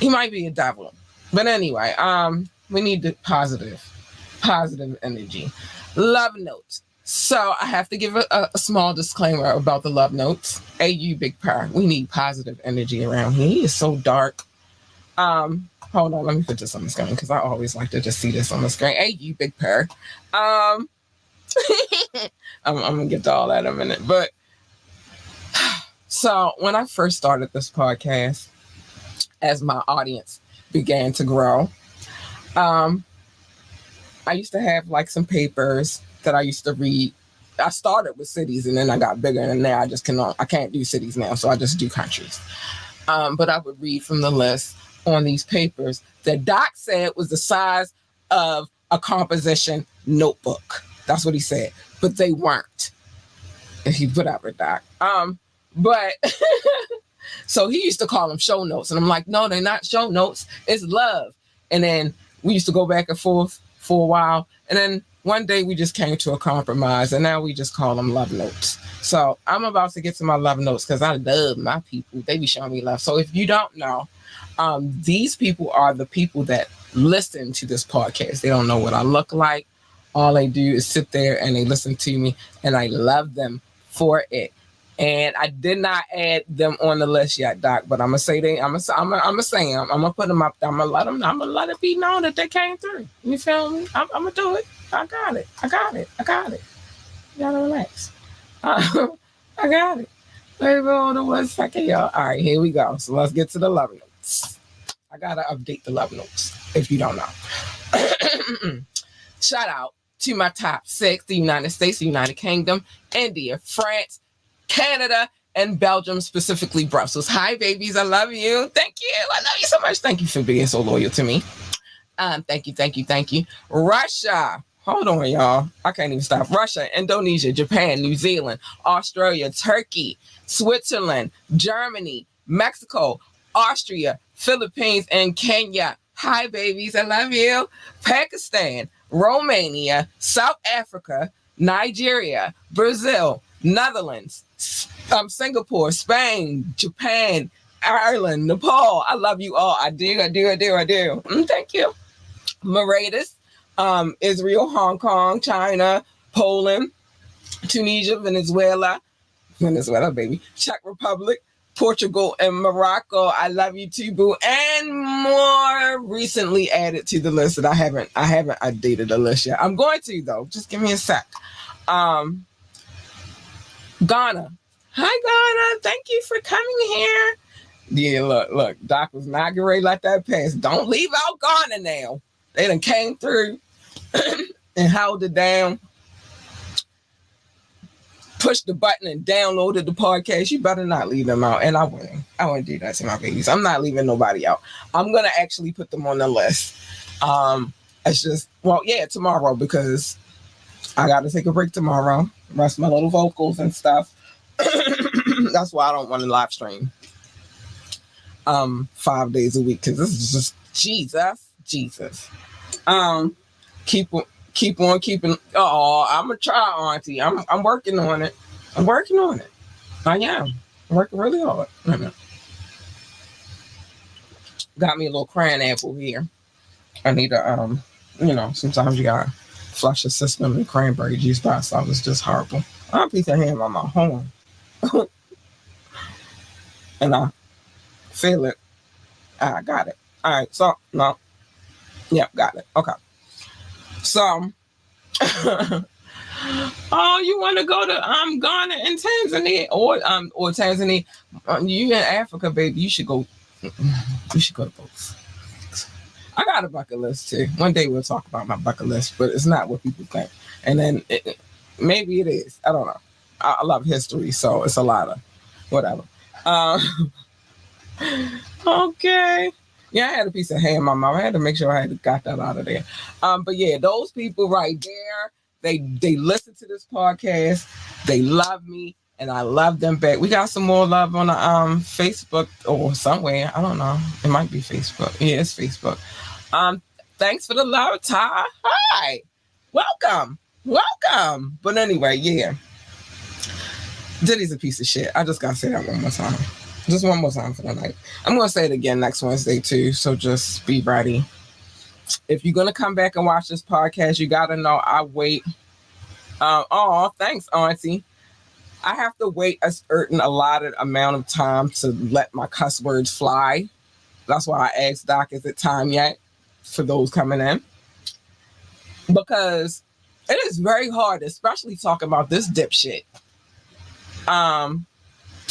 He might be a devil. But anyway, we need the positive energy. Love notes. So I have to give a small disclaimer about the love notes. Hey, you Big Purr, we need positive energy around here. He is so dark. Hold on, let me put this on the screen, because I always like to just see this on the screen. Hey, you Big Purr. I'm gonna get to all that in a minute. But so when I first started this podcast, as my audience began to grow, I used to have like some papers that I used to read. I started with cities, and then I got bigger, and now I can't do cities now, so I just do countries. But I would read from the list on these papers that Doc said was the size of a composition notebook. That's what he said, but they weren't. If he put out with Doc. But so he used to call them show notes, and I'm like, no, they're not show notes. It's love. And then we used to go back and forth for a while, and then one day we just came to a compromise, and now we just call them love notes. So I'm about to get to my love notes, because I love my people. They be showing me love. So if you don't know, these people are the people that listen to this podcast. They don't know what I look like. All they do is sit there and they listen to me, and I love them for it. And I did not add them on the list yet, Doc, but I'm gonna say I'm gonna say them. I'm gonna put them up there. I'm gonna let it be known that they came through. You feel me? I'm gonna do it. I got it. You gotta relax. I got it. Wait, hold on 1 second, y'all. All right, here we go. So let's get to the love notes. I gotta update the love notes if you don't know. Shout out to my top 6: the United States, the United Kingdom, India, France, Canada, and Belgium, specifically Brussels. Hi, babies. I love you. Thank you. I love you so much. Thank you for being so loyal to me. Thank you. Russia. Hold on, y'all. I can't even stop. Russia, Indonesia, Japan, New Zealand, Australia, Turkey, Switzerland, Germany, Mexico, Austria, Philippines, and Kenya. Hi, babies. I love you. Pakistan, Romania, South Africa, Nigeria, Brazil, Netherlands, Singapore, Spain, Japan, Ireland, Nepal. I love you all. I do. Thank you. Mauritius, Israel, Hong Kong, China, Poland, Tunisia, Venezuela, baby, Czech Republic, Portugal, and Morocco. I love you too, boo. And more recently added to the list that I haven't updated the list yet. I'm going to though. Just give me a sec. Ghana. Hi, Ghana. Thank you for coming here. Yeah, look. Doc was not getting ready to let that pass. Don't leave out Ghana now. They done came through and held it down. Pushed the button and downloaded the podcast. You better not leave them out. And I wouldn't do that to my babies. I'm not leaving nobody out. I'm gonna actually put them on the list. It's just tomorrow, because I gotta take a break tomorrow, rest my little vocals and stuff. That's why I don't want to live stream 5 days a week, because this is just Jesus. Keep on keeping. Oh, I'm gonna try, Auntie. I'm working on it. I am. I'm working really hard. Got me a little crayon apple here. I need to sometimes you gotta flush the system and cranberry juice by itself. It's just horrible. I have a piece of ham on my home. And I feel it. I got it. All right, so no. Yep, got it. Okay. So, you want to go to Ghana and Tanzania, or Tanzania? You in Africa, baby? You should go. You should go to both. I got a bucket list too. One day we'll talk about my bucket list, but it's not what people think. And then maybe it is. I don't know. I love history, so it's a lot of whatever. Okay. Yeah, I had a piece of ham in my mouth. I had to make sure I had got that out of there. But yeah, those people right there, they listen to this podcast. They love me, and I love them back. We got some more love on the Facebook or somewhere. I don't know. It might be Facebook. Yeah, it's Facebook. Thanks for the love, Ty. Hi. Welcome. But anyway, yeah. Diddy's a piece of shit. I just gotta say that one more time. Just one more time for the night. I'm going to say it again next Wednesday, too. So just be ready. If you're going to come back and watch this podcast, you got to know I wait. Thanks, Auntie. I have to wait a certain allotted amount of time to let my cuss words fly. That's why I asked Doc, is it time yet for those coming in? Because it is very hard, especially talking about this dipshit.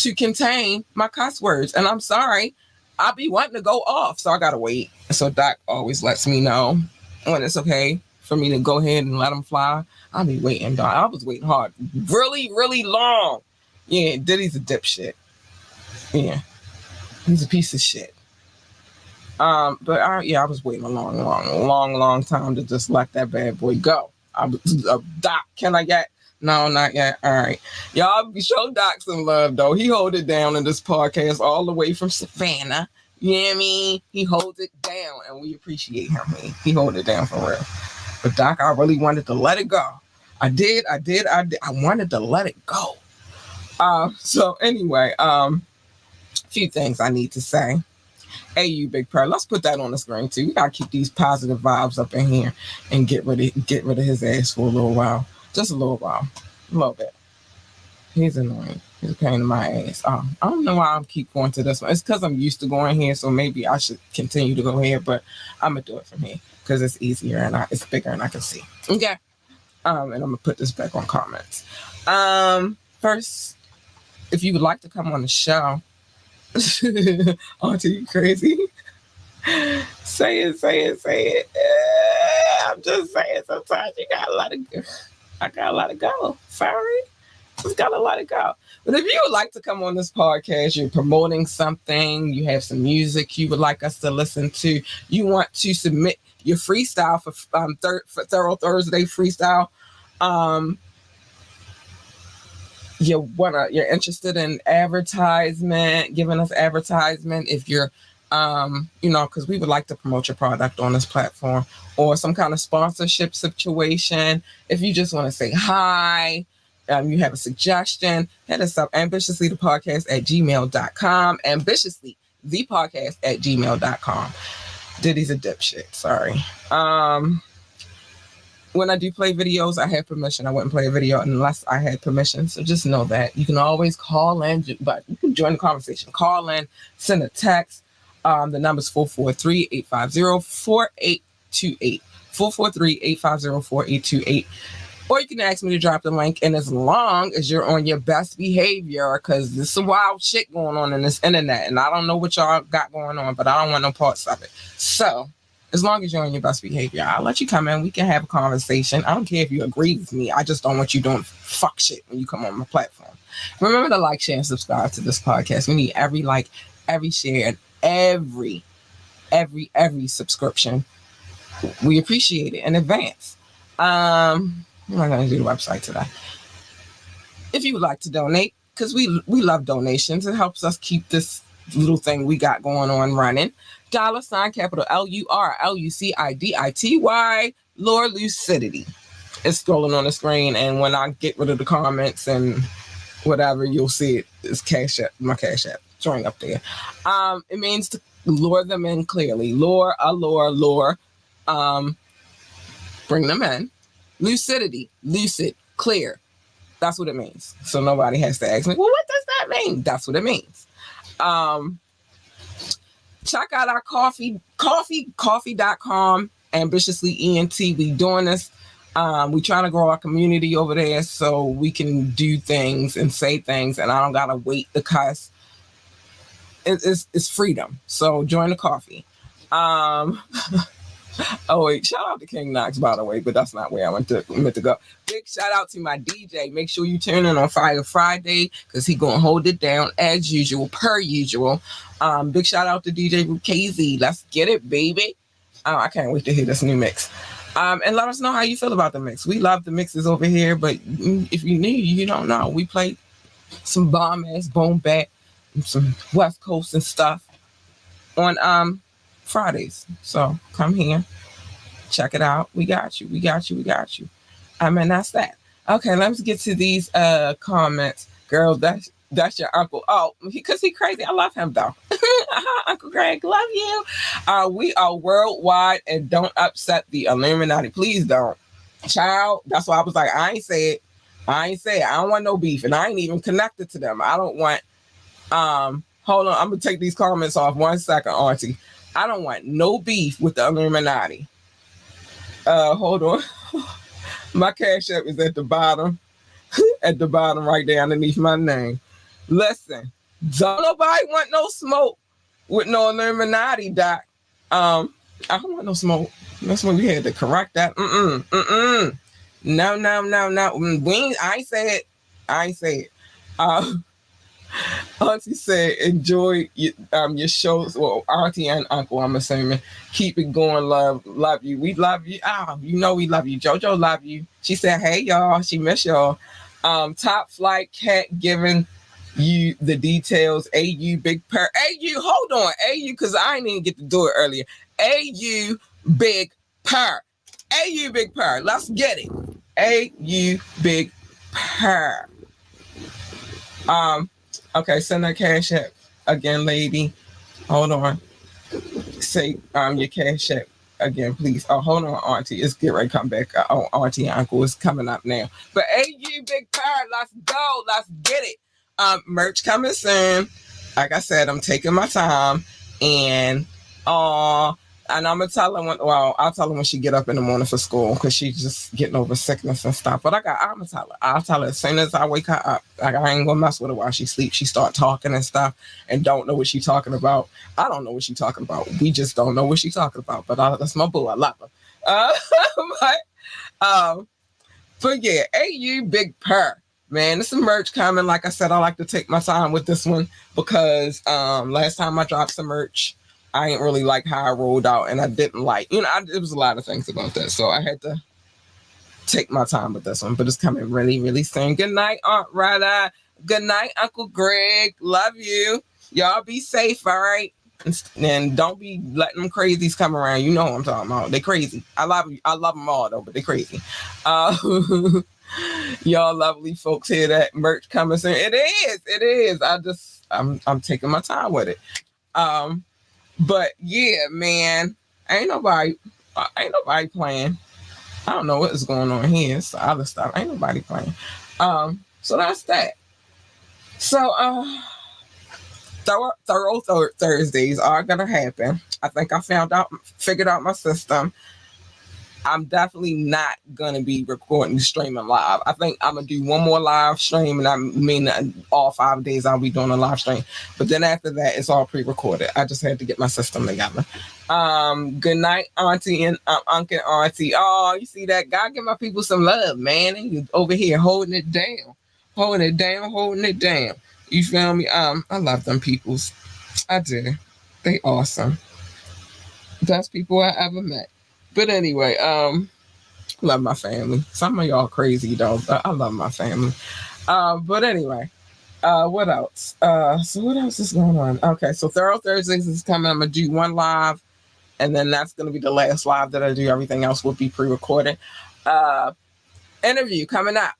To contain my cuss words. And I'm sorry, I'll be wanting to go off, so I gotta wait. So Doc always lets me know when it's okay for me to go ahead and let them fly. I'll be waiting, Doc. I was waiting hard. Really, really long. Yeah, Diddy's a dipshit. Yeah. He's a piece of shit. But I was waiting a long time to just let that bad boy go. Doc, can I get... No, not yet. All right. Y'all show Doc some love, though. He hold it down in this podcast all the way from Savannah. You know what I mean? He holds it down, and we appreciate him. He hold it down for real. But Doc, I really wanted to let it go. I did. I wanted to let it go. So anyway, a few things I need to say. Hey, you big prayer. Let's put that on the screen, too. We got to keep these positive vibes up in here and get rid of his ass for a little while. Just a little while. A little bit. He's annoying. He's a pain in my ass. I don't know why I keep going to this one. It's because I'm used to going here, so maybe I should continue to go here, but I'm going to do it from here because it's easier and it's bigger and I can see. Okay. And I'm going to put this back on comments. First, if you would like to come on the show, Auntie, you crazy? Say it. I'm just saying, sometimes you got a lot of... I got a lot to go. Sorry. Just got a lot to go. But if you would like to come on this podcast, you're promoting something, you have some music you would like us to listen to, you want to submit your freestyle for Thorough Thursday freestyle, you're interested in advertisement, giving us advertisement. If you're Because we would like to promote your product on this platform or some kind of sponsorship situation. If you just want to say hi, you have a suggestion, hit us up ambitiouslythepodcast@gmail.com. Ambitiously thepodcast@gmail.com. Diddy's a dipshit. Sorry. When I do play videos, I have permission. I wouldn't play a video unless I had permission. So just know that. You can always call in, but you can join the conversation. Call in, send a text. The number is 443-850-4828. 443-850-4828. Or you can ask me to drop the link. And as long as you're on your best behavior, because there's some wild shit going on in this internet. And I don't know what y'all got going on, but I don't want no parts of it. So as long as you're on your best behavior, I'll let you come in. We can have a conversation. I don't care if you agree with me. I just don't want you doing fuck shit when you come on my platform. Remember to like, share, and subscribe to this podcast. We need every like, every share, and every subscription. We appreciate it in advance. I'm not going to do the website today. If you would like to donate, because we love donations. It helps us keep this little thing we got going on running. $ capital LURLUCIDITY, Lore Lucidity. It's scrolling on the screen, and when I get rid of the comments and whatever, you'll see it. It's Cash App, my Cash App showing up there. It means to lure them in clearly. Lure. Bring them in. Lucidity, lucid, clear. That's what it means. So nobody has to ask me, well, what does that mean? That's what it means. Check out our coffee.com, Ambitiously ENT. We doing this. We trying to grow our community over there so we can do things and say things, and I don't gotta wait to cuss. It's freedom. So join the coffee. Oh wait, shout out to King Knox, by the way, but that's not where I meant to go. Big shout out to my DJ. Make sure you tune in on Fire Friday because he gonna hold it down as usual, per usual. Big shout out to DJ KZ. Let's get it, baby. I can't wait to hear this new mix. And let us know how you feel about the mix. We love the mixes over here, but if you knew, you don't know. We play some bomb ass, boom bat, some West Coast and stuff on Fridays. So come here, check it out. We got you. That's that. Okay, let's get to these comments. Girl, that's your uncle. Oh, because he crazy. I love him though. Uncle Greg, love you. We are worldwide and don't upset the Illuminati. Please don't. Child, that's why I was like, I ain't say it. I don't want no beef, and I ain't even connected to them. I don't want hold on, I'm gonna take these comments off 1 second, Auntie. I don't want no beef with the Illuminati. Hold on. My Cash App is at the bottom. At the bottom right there underneath my name. Listen, don't nobody want no smoke with no Illuminati, Doc. I don't want no smoke. That's when we had to correct that. No. I ain't say it. Auntie said, enjoy your shows. Well, Auntie and Uncle, I'm assuming. Keep it going, love you. We love you. We love you. JoJo love you. She said, hey, y'all. She miss y'all. Top Flight Cat giving you the details. AU Big Purr. AU, hold on. AU, because I didn't even get to do it earlier. AU Big Purr. AU Big Purr. Let's get it. AU Big Purr. Okay, send that Cash App again, lady. Hold on. Say your Cash App again, please. Oh, hold on, Auntie. It's get ready to come back. Auntie and Uncle is coming up now. But AU Big Purr, let's go. Let's get it. Merch coming soon. Like I said, I'm taking my time, and I'm gonna tell her I'll tell her when she get up in the morning for school because she's just getting over sickness and stuff. But I'm gonna tell her. I'll tell her as soon as I wake her up. Like, I ain't gonna mess with her while she sleeps. She start talking and stuff and don't know what she's talking about. I don't know what she's talking about. We just don't know what she's talking about. But that's my boo. I love her. But yeah, AU Big Purr. Man, there's some merch coming. Like I said, I like to take my time with this one because last time I dropped some merch, I ain't really like how I rolled out, and I didn't like, it was a lot of things about that. So I had to take my time with this one, but it's coming really, really soon. Good night, Aunt Rada. Good night, Uncle Greg. Love you. Y'all be safe, all right? And don't be letting them crazies come around. You know what I'm talking about. They crazy. I love them all though, but they crazy. Y'all lovely folks here, that merch coming soon. It is. I'm taking my time with it. But yeah, man, ain't nobody playing. I don't know what is going on here. It's the other stuff. Ain't nobody playing. So that's that. So thorough Thursdays are gonna happen. I think I figured out my system. I'm definitely not gonna be recording, streaming live. I think I'm gonna do one more live stream, and I mean all 5 days I'll be doing a live stream. But then after that, it's all pre-recorded. I just had to get my system together. Good night, Auntie and Uncle and Auntie. Oh, you see that? God give my people some love, man. And you over here holding it down. You feel me? I love them peoples. I do. They awesome. Best people I ever met. But anyway, love my family. Some of y'all crazy though, but I love my family. But anyway, what else? So what else is going on? Okay, so Thorough Thursdays is coming. I'm gonna do one live, and then that's gonna be the last live that I do. Everything else will be pre-recorded. Interview coming up.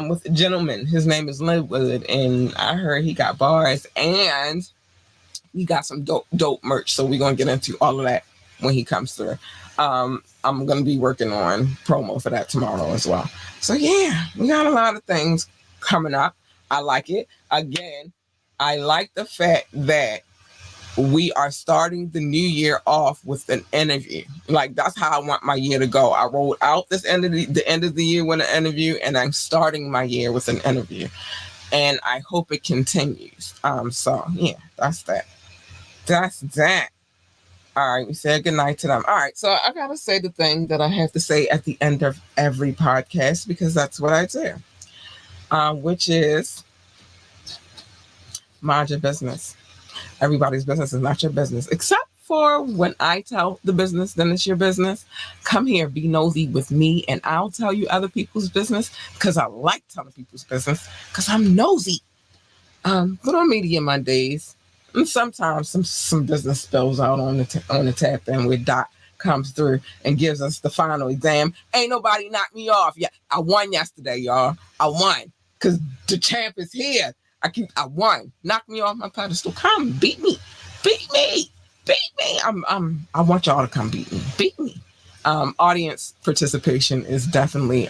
With a gentleman. His name is Linwood, and I heard he got bars and he got some dope merch. So we're gonna get into all of that when he comes through. I'm gonna be working on promo for that tomorrow as well. So yeah, we got a lot of things coming up. I like it. Again, I like the fact that we are starting the new year off with an interview. Like, that's how I want my year to go. I rolled out the end of the year with an interview, and I'm starting my year with an interview, and I hope it continues. So yeah, that's that. All right, we said goodnight to them. All right, so I gotta say the thing that I have to say at the end of every podcast, because that's what I do, which is mind your business. Everybody's business is not your business, except for when I tell the business, then it's your business. Come here, be nosy with me, and I'll tell you other people's business, because I like telling people's business, because I'm nosy. But on Media Mondays, and sometimes some business spills out on the tap, and where Doc comes through and gives us the final exam. Ain't nobody knocked me off yet. I won yesterday, y'all. I won, because the champ is here. I won. Knock me off my pedestal. Come beat me. I want y'all to come beat me. Audience participation is definitely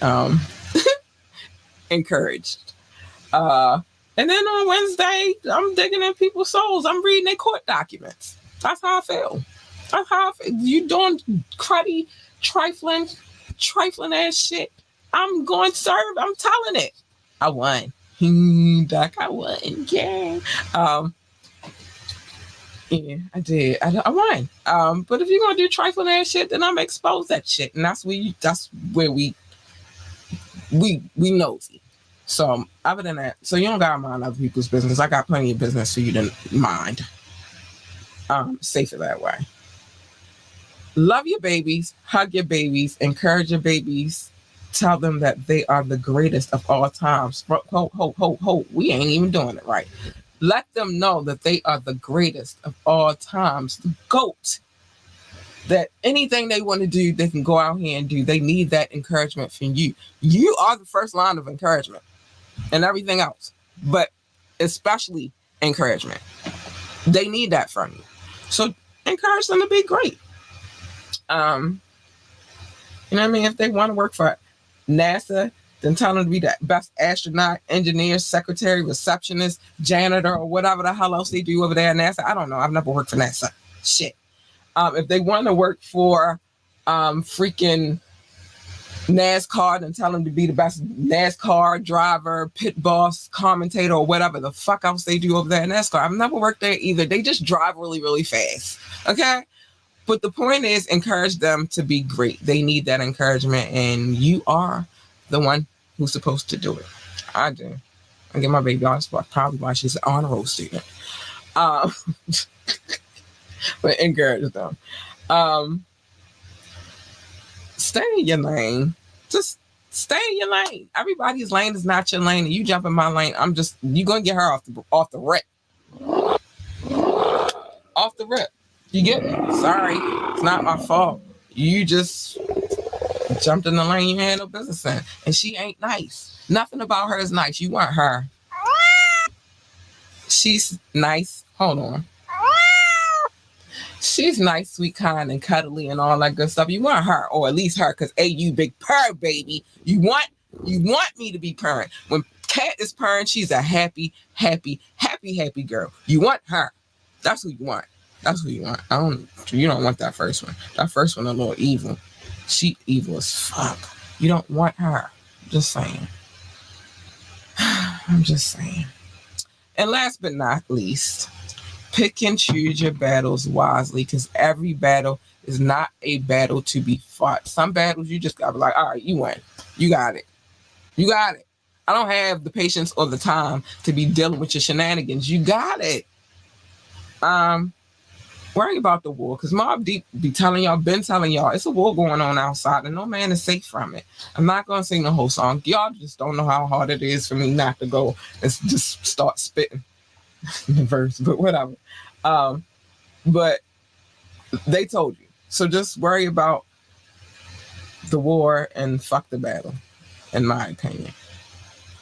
encouraged. And then on Wednesday, I'm digging in people's souls. I'm reading their court documents. That's how I feel. You doing cruddy, trifling ass shit. I'm going to serve. I'm telling it. I won. Doc, I won. Yeah. Yeah, I did. I won. But if you're gonna do trifling ass shit, then I'm gonna expose that shit, and that's where we nosy. So other than that, so you don't gotta mind other people's business. I got plenty of business for you to mind. Safer that way. Love your babies, hug your babies, encourage your babies. Tell them that they are the greatest of all times. Ho. We ain't even doing it right. Let them know that they are the greatest of all times. The GOAT. That anything they want to do, they can go out here and do. They need that encouragement from you. You are the first line of encouragement and everything else. But especially encouragement. They need that from you. So encourage them to be great. You know what I mean? If they want to work for NASA, then tell them to be the best astronaut, engineer, secretary, receptionist, janitor, or whatever the hell else they do over there at NASA. I don't know. I've never worked for NASA. Shit. If they want to work for freaking NASCAR, then tell them to be the best NASCAR driver, pit boss, commentator, or whatever the fuck else they do over there at NASCAR. I've never worked there either. They just drive really, really fast. Okay? But the point is, encourage them to be great. They need that encouragement, and you are the one who's supposed to do it. I do. I get my baby on the spot, probably why she's an honor roll student. But encourage them. Stay in your lane. Just stay in your lane. Everybody's lane is not your lane, and you jump in my lane, you're gonna get her off the rip. Off the rip. You get me? Sorry. It's not my fault. You just jumped in the lane you had no business in. And she ain't nice. Nothing about her is nice. You want her. She's nice. Hold on. She's nice, sweet, kind, and cuddly and all that good stuff. You want her, or at least her, because you big purr, baby. You want me to be purring. When Cat is purring, she's a happy girl. You want her. That's who you want. That's who you want. You don't want that first one. That first one a little evil. She evil as fuck. You don't want her. Just saying. I'm just saying. And last but not least, pick and choose your battles wisely, because every battle is not a battle to be fought. Some battles you just gotta be like, all right, you win. You got it. You got it. I don't have the patience or the time to be dealing with your shenanigans. You got it. Worry about the war, because Mobb Deep been telling y'all, it's a war going on outside and no man is safe from it. I'm not going to sing the whole song. Y'all just don't know how hard it is for me not to go and just start spitting the verse, but whatever. But they told you. So just worry about the war and fuck the battle, in my opinion.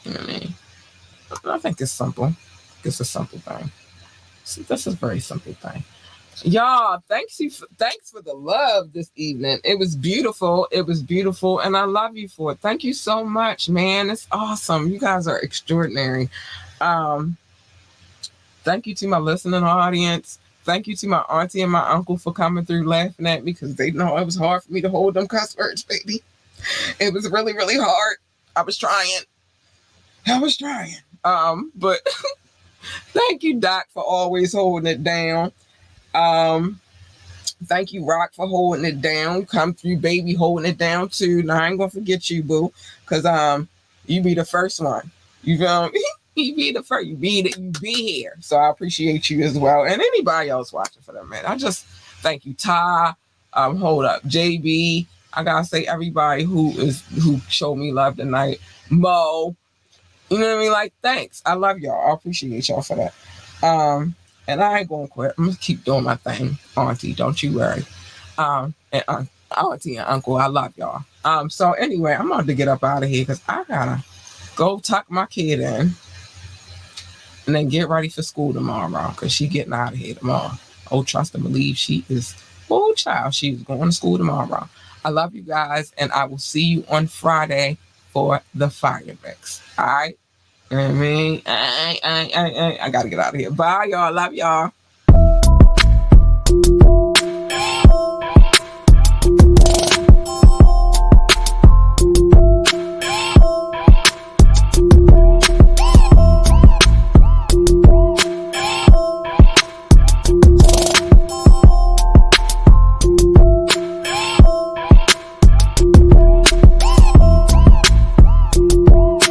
You know what I mean? I think it's simple. It's a simple thing. So this is a very simple thing. Y'all, thanks for the love this evening. It was beautiful. And I love you for it. Thank you so much, man. It's awesome. You guys are extraordinary. Thank you to my listening audience. Thank you to my auntie and my uncle for coming through laughing at me, because they know it was hard for me to hold them cuss words, baby. It was really, really hard. I was trying. But thank you, Doc, for always holding it down. Thank you, Rock, for holding it down. Come through, baby, holding it down too. Now I ain't gonna forget you, boo, because you be the first one. You be the first. You be here. So I appreciate you as well, and anybody else watching for that, man. I just thank you, Ty. Hold up, JB. I gotta say everybody who showed me love tonight. Mo, you know what I mean? Like, thanks. I love y'all. I appreciate y'all for that. And I ain't gonna quit. I'm gonna keep doing my thing, Auntie. Don't you worry. And Auntie and Uncle, I love y'all. So anyway, I'm about to get up out of here because I gotta go tuck my kid in and then get ready for school tomorrow, because she getting out of here tomorrow. Oh, trust and believe she is. Oh, child, she's going to school tomorrow. I love you guys, and I will see you on Friday for the Fire Mix. All right. You know what I mean? I gotta get out of here. Bye, y'all. Love y'all.